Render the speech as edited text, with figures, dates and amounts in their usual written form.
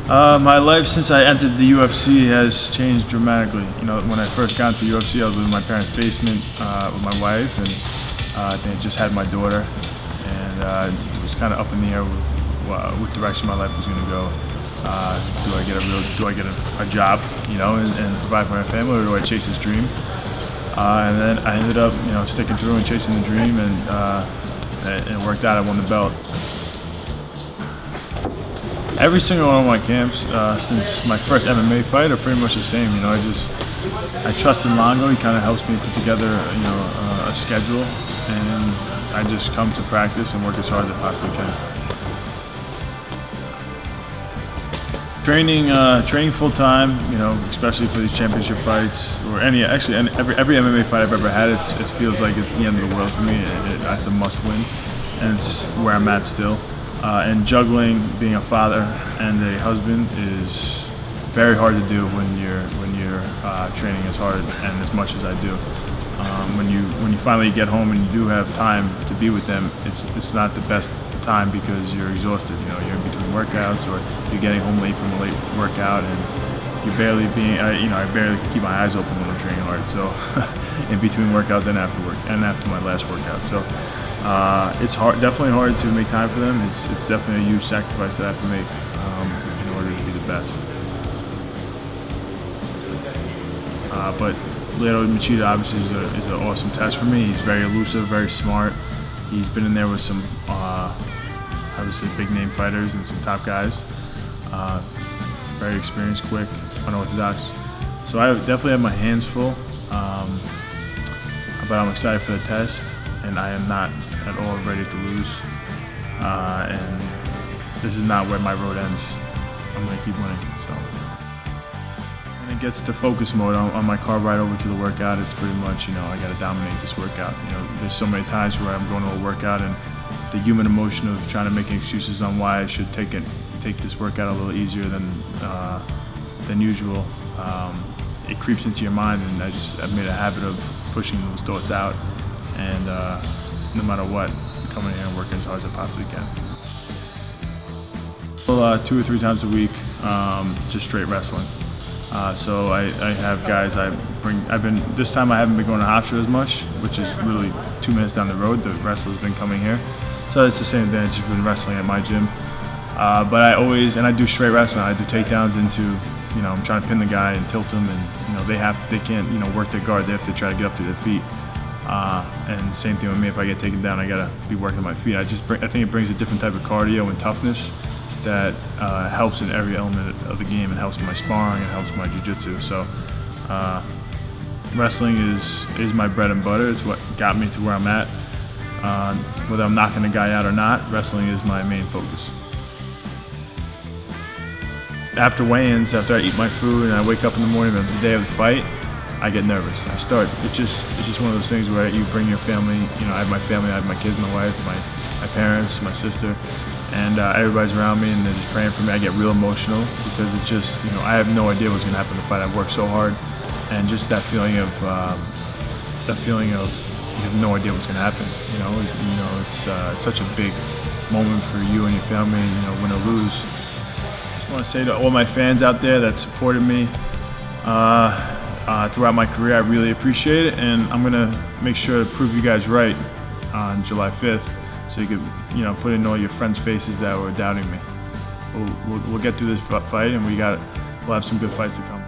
My life since I entered the UFC has changed dramatically. You know, when I first got into UFC, I was living in my parents' basement with my wife, and they just had my daughter, and it was kind of up in the air with what direction my life was going to go. Do I get a job, you know, and provide for my family, or do I chase this dream? And then I ended up, you know, sticking through and chasing the dream, and it worked out. I won the belt. Every single one of my camps since my first MMA fight are pretty much the same. You know, I trust in Longo. He kind of helps me put together, you know, a schedule, and I just come to practice and work as hard as I possibly can. Training full time, you know, especially for these championship fights, or every MMA fight I've ever had, it feels like it's the end of the world for me. That's a must win, and it's where I'm at still. And juggling being a father and a husband is very hard to do when you're training as hard and as much as I do. When you finally get home and you do have time to be with them, it's not the best time because you're exhausted. You know, you're in between workouts, or you're getting home late from a late workout, and you're barely being. You know, I barely keep my eyes open when I'm training hard. So in between workouts and after work and after my last workout. So. It's definitely hard to make time for them. It's definitely a huge sacrifice that I have to make in order to be the best. But Lyoto Machida obviously is an awesome test for me. He's very elusive, very smart. He's been in there with some obviously big name fighters and some top guys. Very experienced, quick, unorthodox. So I definitely have my hands full, but I'm excited for the test. And I am not at all ready to lose. And this is not where my road ends. I'm gonna keep winning. So when it gets to focus mode on my car ride over to the workout, it's pretty much, you know, I gotta dominate this workout. You know, there's so many times where I'm going to a workout and the human emotion of trying to make excuses on why I should take this workout a little easier than usual. It creeps into your mind, and I've made a habit of pushing those thoughts out. And no matter what, coming in here and working as hard as I possibly can. Well, 2 or 3 times a week, just straight wrestling. So I have guys this time I haven't been going to Hofstra as much, which is literally 2 minutes down the road. The wrestler's been coming here. So it's the same thing, I've just been wrestling at my gym. But I do straight wrestling. I do takedowns into, you know, I'm trying to pin the guy and tilt him, and, you know, they can't, you know, work their guard. They have to try to get up to their feet. And same thing with me. If I get taken down, I gotta be working my feet. I think it brings a different type of cardio and toughness that helps in every element of the game. It helps my sparring, it helps my jiu-jitsu. So wrestling is my bread and butter. It's what got me to where I'm at. Whether I'm knocking a guy out or not, wrestling is my main focus. After weigh-ins, after I eat my food and I wake up in the morning the day of the fight, I get nervous. It's just one of those things where you bring your family. You know, I have my family, I have my kids, my wife, my parents, my sister, and everybody's around me, and they're just praying for me. I get real emotional because it's just, you know, I have no idea what's going to happen in the fight. I've worked so hard, and just that feeling of you have no idea what's going to happen. You know, it's such a big moment for you and your family. You know, win or lose. I want to say to all my fans out there that supported me throughout my career, I really appreciate it, and I'm gonna make sure to prove you guys right on July 5th, so you could, you know, put in all your friends' faces that were doubting me. We'll get through this fight, and we'll have some good fights to come.